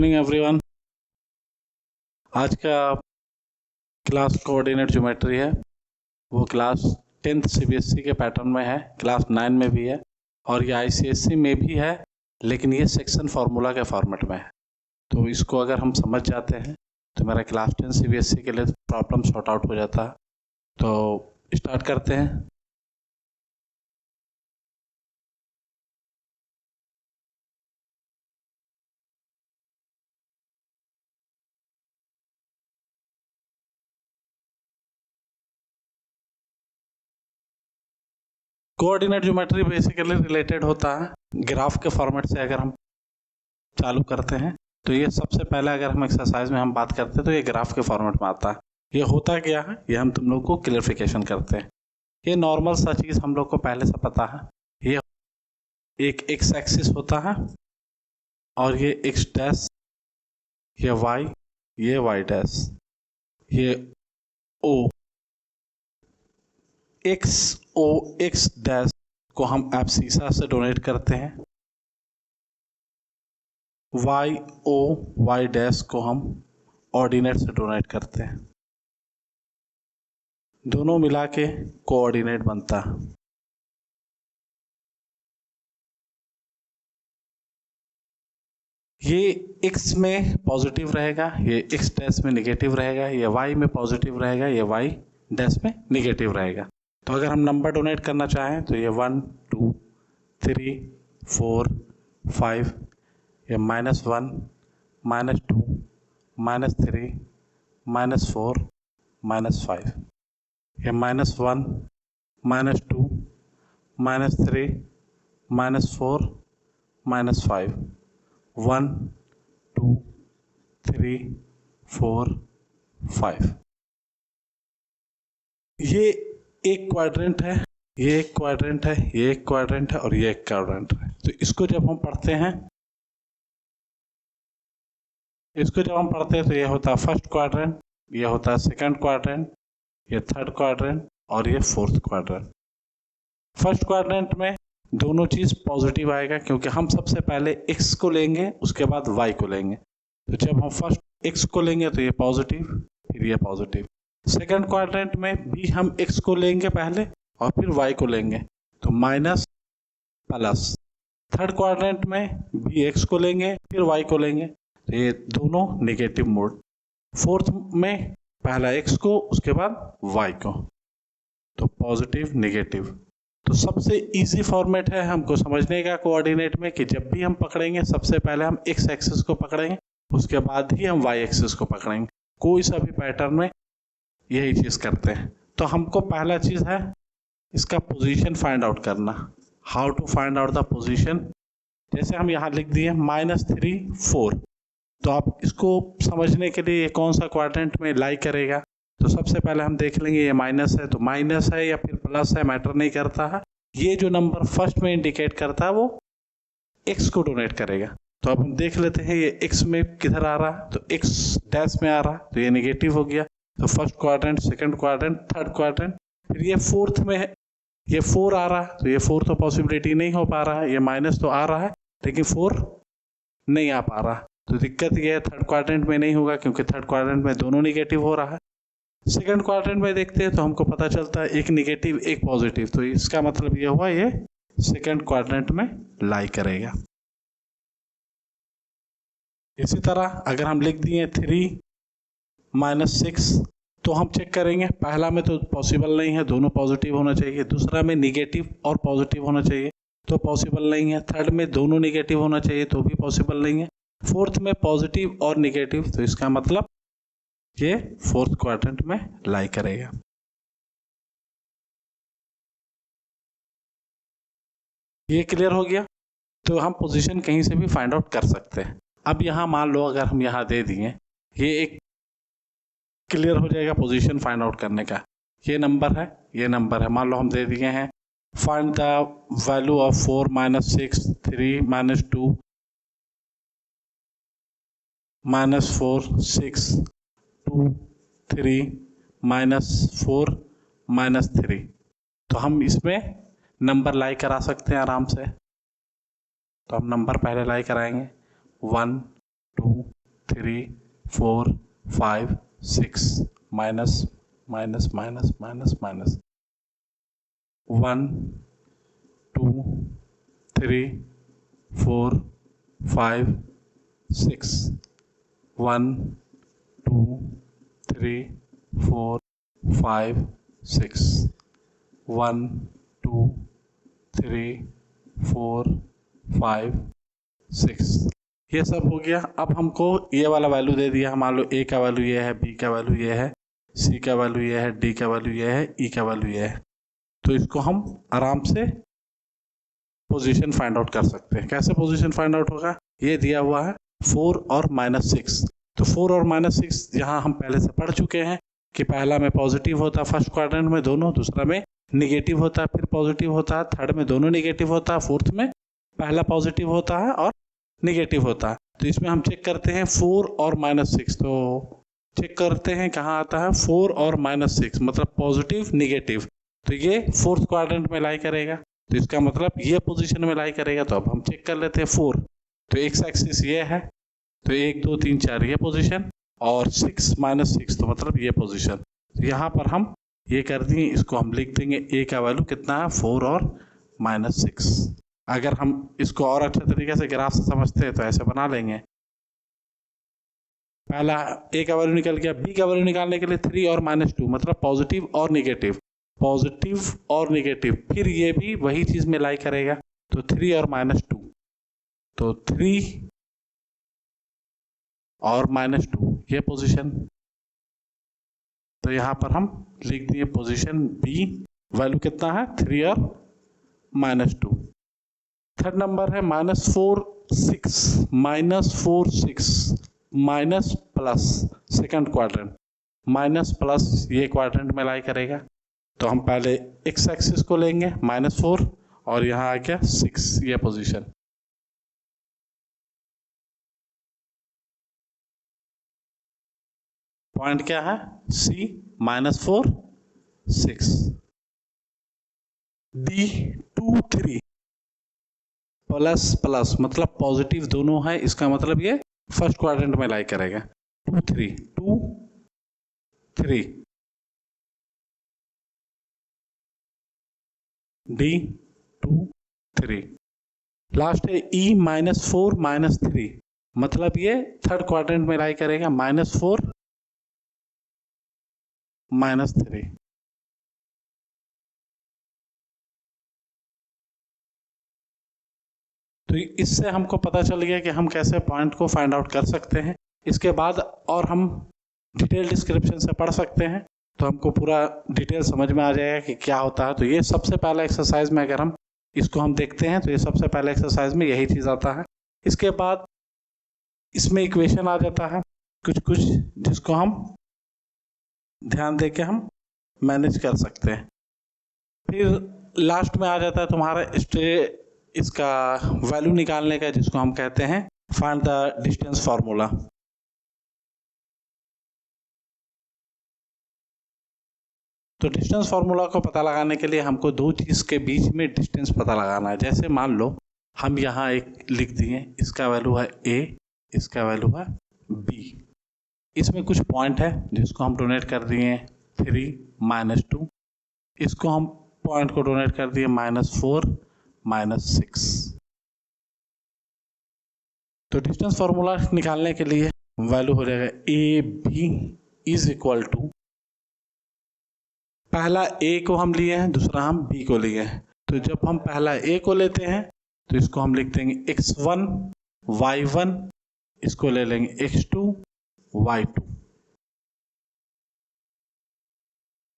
Evening everyone. आज का class coordinate geometry है, वो क्लास 10th सीबीएसई के पैटर्न में है, क्लास 9 में भी है और ये आईसीएसई में भी है, लेकिन ये सेक्शन फार्मूला के फॉर्मेट में है। तो इसको अगर हम समझ जाते हैं तो मेरा क्लास 10 सीबीएसई के लिए प्रॉब्लम सॉर्ट आउट हो जाता है। तो स्टार्ट करते हैं। कोऑर्डिनेट ज्योमेट्री बेसिकली रिलेटेड होता है ग्राफ के फॉर्मेट से। अगर हम चालू करते हैं तो ये सबसे पहले अगर हम एक्सरसाइज में हम बात करते हैं तो ये ग्राफ के फॉर्मेट में आता है। ये होता क्या है ये हम तुम लोग को क्लियरिफिकेशन करते हैं। ये नॉर्मल सा चीज़ हम लोग को पहले से पता है। ये एक एक्स एक्सिस होता है और ये एक्स डैश, ये वाई डैश, ये ओ एक्स डैश को हम एब्सिसा से डोनेट करते हैं। वाई डैश को हम ऑर्डिनेट से डोनेट करते हैं। दोनों मिला के कोऑर्डिनेट बनता है। ये x में पॉजिटिव रहेगा, ये x डैश में नेगेटिव रहेगा, ये y में पॉजिटिव रहेगा, ये y डैश में नेगेटिव रहेगा। तो अगर हम नंबर डोनेट करना चाहें तो ये 1 2 3 4 5, ये -1 -2 -3 -4 -5, ये -1 -2 -3 -4 -5, 1 2 3 4 5। ये एक क्वाड्रेंट है, ये एक क्वाड्रेंट है, ये एक क्वाड्रेंट है और ये एक क्वाड्रेंट है। तो इसको जब हम पढ़ते हैं तो ये होता है फर्स्ट क्वाड्रेंट, ये होता है सेकंड क्वाड्रेंट, ये थर्ड क्वाड्रेंट और ये फोर्थ क्वाड्रेंट। फर्स्ट क्वाड्रेंट में दोनों चीज पॉजिटिव आएगा क्योंकि हम सबसे पहले x को लेंगे उसके बाद y को लेंगे। तो जब हम फर्स्ट x को लेंगे तो ये पॉजिटिव, फिर ये पॉजिटिव। सेकंड क्वाड्रेंट में भी हम x को लेंगे पहले और फिर y को लेंगे, तो माइनस प्लस। थर्ड क्वाड्रेंट में भी x को लेंगे फिर y को लेंगे, तो ये दोनों नेगेटिव मोड। फोर्थ में पहला x को उसके बाद y को, तो पॉजिटिव नेगेटिव। तो सबसे इजी फॉर्मेट है हमको समझने का कोऑर्डिनेट में कि जब भी हम पकड़ेंगे सबसे पहले हम x एक्सिस को पकड़ेंगे, उसके बाद ही हम y एक्सिस को पकड़ेंगे। कोई सा भी पैटर्न में यही चीज करते हैं। तो हमको पहला चीज है इसका पोजीशन फाइंड आउट करना। How to find out the position. जैसे हम यहाँ लिख दिए -3 4, तो आप इसको समझने के लिए ये कौन सा क्वाड्रेंट में लाई करेगा, तो सबसे पहले हम देख लेंगे ये माइनस है, तो माइनस है या फिर प्लस है मैटर नहीं करता है। ये जो नंबर फर्स्ट में इंडिकेट करता है वो x को डोनेट करेगा। तो अब हम देख लेते हैं ये x में किधर आ रहा है, तो x डैश में आ रहा है, तो ये नेगेटिव हो गया। तो first quadrant, second quadrant, third quadrant, फिर ये फोर्थ में है, ये 4 आ रहा है, तो ये 4 तो पॉसिबिलिटी नहीं हो पा रहा है। ये माइनस तो आ रहा है लेकिन 4 नहीं आ पा रहा, तो दिक्कत ये है थर्ड क्वाड्रेंट में नहीं होगा क्योंकि थर्ड क्वाड्रेंट में दोनों निगेटिव हो रहा है। सेकंड क्वाड्रेंट में देखते हैं तो हमको पता चलता है एक निगेटिव एक पॉजिटिव, तो इसका मतलब ये हुआ ये सेकंड क्वाड्रेंट में लाई करेगा। इसी तरह अगर हम लिख दिए 3 -6, तो हम चेक करेंगे पहला में तो पॉसिबल नहीं है, दोनों पॉजिटिव होना चाहिए। दूसरा में निगेटिव और पॉजिटिव होना चाहिए, तो पॉसिबल नहीं है। थर्ड में दोनों निगेटिव होना चाहिए, तो भी पॉसिबल नहीं है। फोर्थ में पॉजिटिव और निगेटिव, तो इसका मतलब ये फोर्थ क्वाड्रेंट में लाई करेगा। ये क्लियर हो गया। तो हम पोजीशन कहीं से भी फाइंड आउट कर सकते हैं। अब यहाँ मान लो अगर हम यहाँ दे दिए, ये एक क्लियर हो जाएगा पोजीशन फाइंड आउट करने का। ये नंबर है, मान लो हम दे दिए हैं फाइंड द वैल्यू ऑफ 4 -6 3 -2 -4 6 2 3 -4 -3। तो हम इसमें नंबर लाई करा सकते हैं आराम से। तो हम नंबर पहले लाई कराएंगे 1 2 3 4 5 6 minus minus minus minus minus 1 2 3 4 5 6 1 2 3 4 5 6 1 2 3 4 5 6 ये सब हो गया। अब हमको ये वाला वैल्यू दे दिया, मान लो ए का वैल्यू ये है, बी का वैल्यू ये है, सी का वैल्यू ये है, डी का वैल्यू ये है, ई का वैल्यू ये है। तो इसको हम आराम से पोजीशन फाइंड आउट कर सकते हैं। कैसे पोजीशन फाइंड आउट होगा, ये दिया हुआ है 4 और -6। तो 4 और -6 यहाँ हम पहले से पढ़ चुके हैं कि पहला में पॉजिटिव होता है फर्स्ट क्वाड्रेंट में दोनों, दूसरा में निगेटिव होता है, फिर पॉजिटिव होता है, थर्ड में दोनों निगेटिव होता है, फोर्थ में पहला पॉजिटिव होता है और निगेटिव होता है। तो इसमें हम चेक करते हैं 4 और -6। तो चेक करते हैं कहाँ आता है 4 और -6 मतलब पॉजिटिव निगेटिव। तो ये फोर्थ क्वाड्रेंट में लाई करेगा, तो इसका मतलब ये पोजीशन में लाई करेगा। तो अब हम चेक कर लेते हैं 4, तो एक्स एक्सिस ये है, तो 1 2 3 4 ये पोजीशन, और 6 -6 तो मतलब ये पोजीशन। तो यहाँ पर हम ये कर दिए, इसको हम लिख देंगे ए का वैल्यू कितना है 4 और -6। अगर हम इसको और अच्छे तरीके से ग्राफ से समझते हैं तो ऐसे बना लेंगे। पहला ए का वैल्यू निकल गया, बी का वैल्यू निकालने के लिए 3 और -2 मतलब पॉजिटिव और निगेटिव, पॉजिटिव और निगेटिव, फिर ये भी वही चीज में लाई करेगा। तो 3 और -2, तो 3 और -2 ये पोजीशन। तो यहाँ पर हम लिख दिए पोजीशन बी, वैल्यू कितना है 3 और -2। थर्ड नंबर है -4 6 -4 6 minus plus second quadrant, minus plus ये क्वाड्रेंट में लाई करेगा। तो हम पहले एक्स एक्सिस को लेंगे -4 और यहाँ आ गया 6 ये पोजीशन। पॉइंट क्या है सी -4 6 डी 2 3 प्लस प्लस मतलब पॉजिटिव दोनों है, इसका मतलब ये फर्स्ट क्वाड्रेंट में लाई करेगा। 2 3 2 3 डी 2 3 लास्ट है ई -4 -3 मतलब ये थर्ड क्वाड्रेंट में लाई करेगा -4 -3। तो इससे हमको पता चल गया कि हम कैसे पॉइंट को फाइंड आउट कर सकते हैं। इसके बाद और हम डिटेल डिस्क्रिप्शन से पढ़ सकते हैं तो हमको पूरा डिटेल समझ में आ जाएगा कि क्या होता है। तो ये सबसे पहला एक्सरसाइज में अगर हम इसको हम देखते हैं तो ये सबसे पहले एक्सरसाइज में यही चीज़ आता है। इसके बाद इसमें इक्वेशन आ जाता है कुछ कुछ जिसको हम ध्यान दे के हम मैनेज कर सकते हैं। फिर लास्ट में आ जाता है तुम्हारा इसका वैल्यू निकालने का जिसको हम कहते हैं फाइंड द डिस्टेंस फार्मूला। तो डिस्टेंस फार्मूला को पता लगाने के लिए हमको दो चीज़ के बीच में डिस्टेंस पता लगाना है। जैसे मान लो हम यहाँ एक लिख दिए, इसका वैल्यू है a, इसका वैल्यू है b। इसमें कुछ पॉइंट है जिसको हम डोनेट कर दिए 3 -2, इसको हम पॉइंट को डोनेट कर दिए -4 -6। तो डिस्टेंस फार्मूला निकालने के लिए वैल्यू हो जाएगा A B is equal to, पहला ए को हम लिए हैं, दूसरा हम बी को लिए हैं। तो जब हम पहला ए को लेते हैं तो इसको हम लिख देंगे x1 y1, इसको ले लेंगे x2 y2।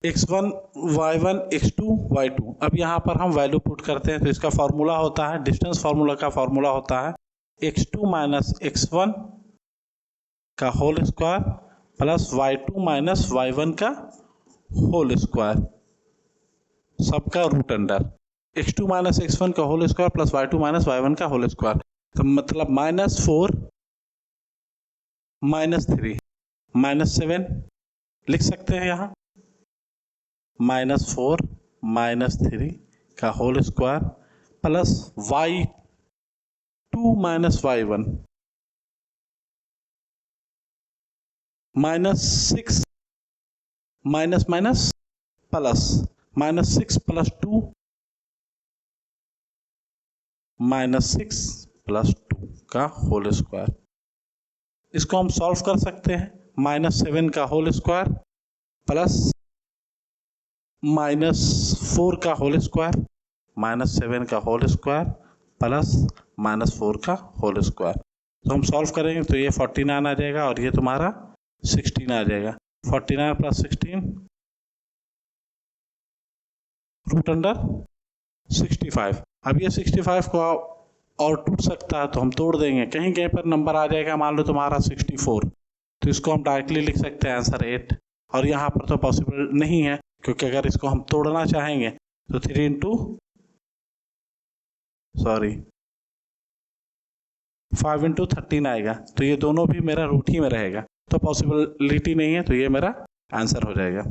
x1 y1 x2 y2। अब यहाँ पर हम वैल्यू पुट करते हैं तो इसका फॉर्मूला होता है, डिस्टेंस फार्मूला का फॉर्मूला होता है x2 माइनस x1 का whole square plus y2 minus y1 का होल स्क्वायर, सबका root under. x2 minus x1 का whole square plus y2 minus y1 का होल स्क्वायर। तो मतलब -4 -3 -7 लिख सकते हैं यहाँ, -4 -3 का whole square plus y2 minus y1 -6 minus minus plus, -6 + 2 -6 + 2 का होल स्क्वायर। इसको हम सॉल्व कर सकते हैं। -7 का होल स्क्वायर प्लस -4 का होल स्क्वायर, -7 का होल स्क्वायर प्लस -4 का होल स्क्वायर। तो हम सॉल्व करेंगे तो ये 49 आ जाएगा और ये तुम्हारा 16 आ जाएगा। 49 + 16 √65। अब ये 65 को और टूट सकता है तो हम तोड़ देंगे, कहीं कहीं पर नंबर आ जाएगा, मान लो तुम्हारा 64, तो इसको हम डायरेक्टली लिख सकते हैं आंसर 8। और यहाँ पर तो पॉसिबल नहीं है, क्योंकि अगर इसको हम तोड़ना चाहेंगे तो 5 × 13 आएगा, तो ये दोनों भी मेरा रूट ही में रहेगा, तो पॉसिबिलिटी नहीं है, तो ये मेरा आंसर हो जाएगा।